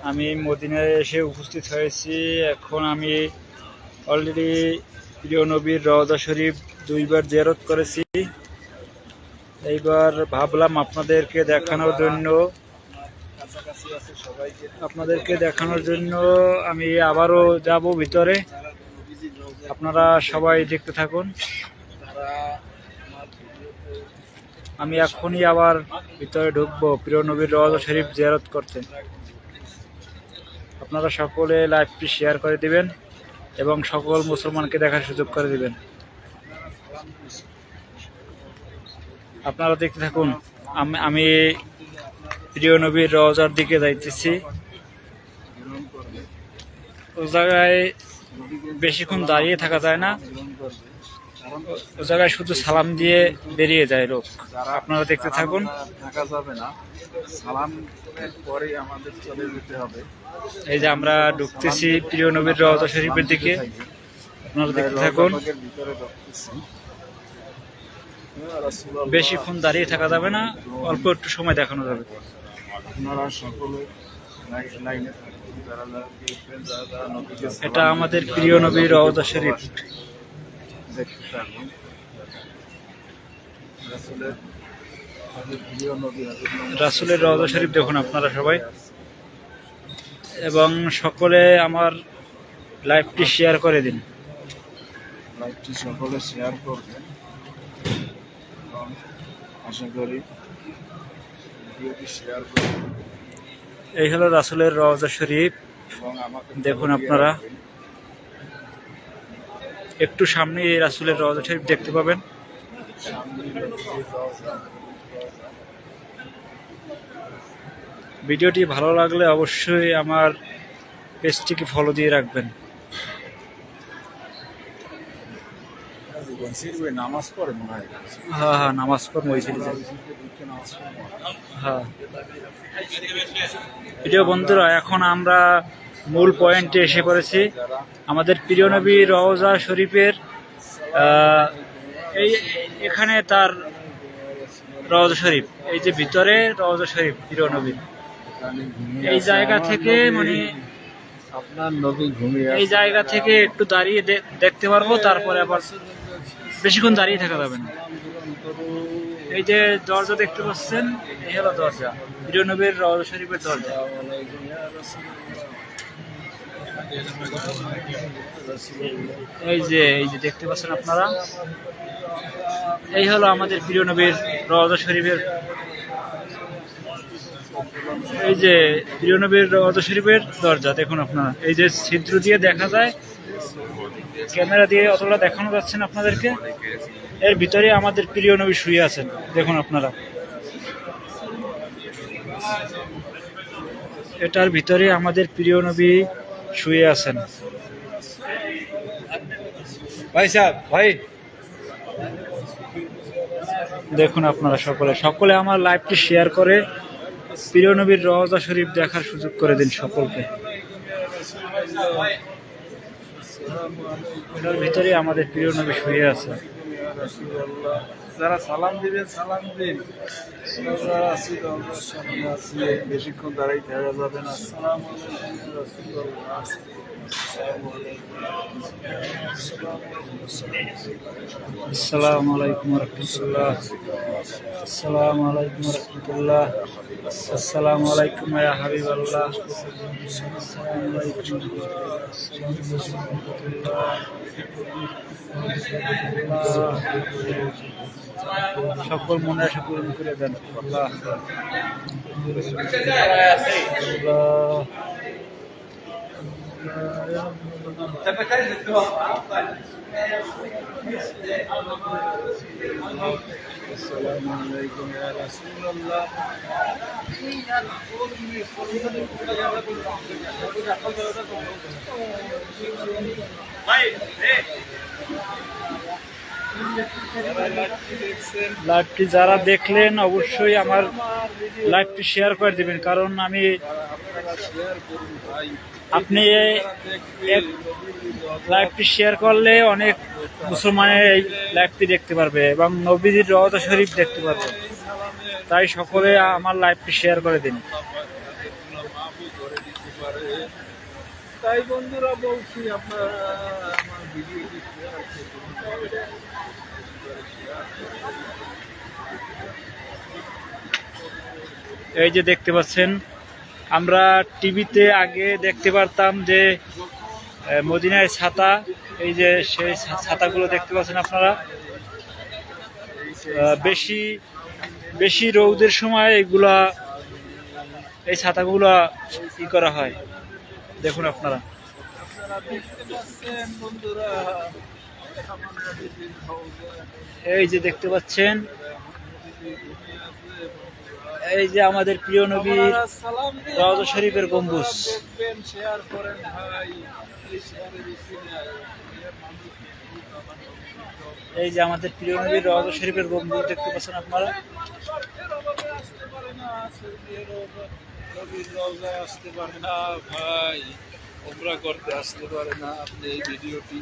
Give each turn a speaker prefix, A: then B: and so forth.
A: আমি মদিনায় এসে উপস্থিত হয়েছি। এখন আমি অলরেডি প্রিয় নবীর রওজা শরীফ 2বার জিয়ারত করেছি। এইবার ভাবলাম আপনাদেরকে দেখানোর জন্য আমি আবারও যাব ভিতরে। আপনারা সবাই দেখতে থাকুন। আমি এখনই আবার ভিতরে ঢুকবো প্রিয় নবীর রওজা শরীফ জিয়ারত করতে। আপনারা সকলে লাইভটি শেয়ার করে দিবেন এবং সকল মুসলমানকে দেখার সুযোগ করে দিবেন। আপনারা দেখতে থাকুন। আমি প্রিয় নবীর রওজার দিকে যাইতেছি। ও জায়গায় বেশিক্ষণ দাঁড়িয়ে থাকা যায় না, ও জায়গায় শুধু সালাম দিয়ে বেরিয়ে যায় লোক। আপনারা দেখতে থাকুন। এই যে আমরা ঢুকতেছি প্রিয় নবীর রওজা শরীফের দিকে। আপনারা দেখতে থাকুন। বেশিক্ষণ দাঁড়িয়ে থাকা যাবে না, অল্প একটু সময় দেখানো যাবে। এটা আমাদের প্রিয় নবীর রওজা শরীফ। রাসূলের রওজা শরীফ দেখুন আপনারা সবাই, এবং সকলে আমার লাইভটি শেয়ার করে দিন।
B: লাইভটি সকলে শেয়ার করবেন, আশা করি ভিডিওটি শেয়ার করবেন।
A: এই হলো রাসূলের রওজা শরীফ, দেখুন আপনারা। একটু সামনে রাসূলের রওজা শরীফ দেখতে পাবেন। ভিডিওটি ভালো লাগলে অবশ্যই আমার পেজটিকে ফলো দিয়ে রাখবেন।
B: নামাজ পড়ে মনে হয়।
A: হ্যাঁ, নামাজ পড়বো। হ্যাঁ প্রিয় বন্ধুরা, এখন আমরা মূল পয়েন্টে এসে পড়েছি। আমাদের প্রিয় নবী রওজা শরীফের এখানে তার রওজা শরীফ, এই যে ভিতরে রওজা শরীফ প্রিয় নবীর, এই জায়গা থেকে মানে
B: আপনার নবী ঘুমিয়ে
A: এই জায়গা থেকে একটু দাঁড়িয়ে দেখতে পারবো, তারপরে আবার বেশিক্ষণ দাঁড়িয়ে থাকা যাবে না। এই যে দরজা দেখতে পাচ্ছেন, এই হলো দরজা, প্রিয় নবীর রওজা শরীফের দরজা। এই যে দেখতে পাচ্ছেন আপনারা, এই হলো আমাদের প্রিয় নবীর রওজা শরীফের, এই যে প্রিয় নবীর রওজা শরীফের দরজা দেখুন আপনারা। এই যে ছিদ্র দিয়ে দেখা যায়, ক্যামেরা দিয়ে অতটা দেখানো যাচ্ছে না আপনাদেরকে। এর ভিতরে আমাদের প্রিয় নবী শুয়ে আছেন, দেখুন আপনারা। এটার ভিতরে আমাদের প্রিয় নবী শুয়ে আছেন। ভাই দেখুন আপনারা সকলে আমার লাইভটি শেয়ার করে প্রিয় নবীর রওজা শরীফ দেখার সুযোগ করে দিন সকলকে। এটার ভিতরে আমাদের প্রিয় নবী শুয়ে আছে।
B: যারা সালাম দিবেন সালাম দিন, বেশিক্ষণ দাঁড়াই থাকা যাবে না।
A: আসসালামু আলাইকুম রহমতুল্লাহ। আসসালামু আলাইকুম রহমতুল্লাহ। আসসালামু আলাইকুম ইয়া হাবিবাল্লাহ। আসসালামু আলাইকুম। সকল মনে আশা পূরণ করে দেন আল্লাহ।
B: আসসালামু আলাইকুম ইয়া রাসূলুল্লাহ।
A: লাইভটি যারা দেখলেন অবশ্যই আমার লাইভটি শেয়ার করে দিবেন, কারণ আপনি লাইভটি শেয়ার করলে অনেক মুসলমানের এই লাইভটি দেখতে পারবে এবং নবীজির রওজা শরীফ দেখতে পারবে। তাই সকলে আমার লাইভটি শেয়ার করে দিন।
B: মাহফুজ করে দিতে পারে। তাই বন্ধুরা বলছি, আপনারা আমার ভিডিওটি শেয়ার করুন।
A: এই যে দেখতে পাচ্ছেন, আমরা টিভিতে আগে দেখতে পারতাম যে মদিনায় ছাতা, এই যে সেই ছাতাগুলো দেখতে পাচ্ছেন আপনারা। বেশি বেশি রৌদের সময় এগুলা, এই ছাতাগুলা ই করা হয়, দেখুন আপনারা।
B: আপনারা দেখতে পাচ্ছেন বন্ধুরা, আমার নবীজির রওজা,
A: এই যে দেখতে পাচ্ছেন, এই যে আমাদের প্রিয় নবী
B: আপনারা সালাম দিন,
A: রওজা শরীফের গম্বুজ।
B: দেখবেন, শেয়ার করেন ভাই। এই শেয়ারের উসিলায়
A: এই যে আমাদের প্রিয় নবীর রওজা শরীফের গম্বুজ দেখতে পাচ্ছেন আপনারা।
B: আসতে পারে না, নবীর রওজায় আসতে পারে না ভাই, উমরা করতে আসতে পারে না। আপনি এই ভিডিওটি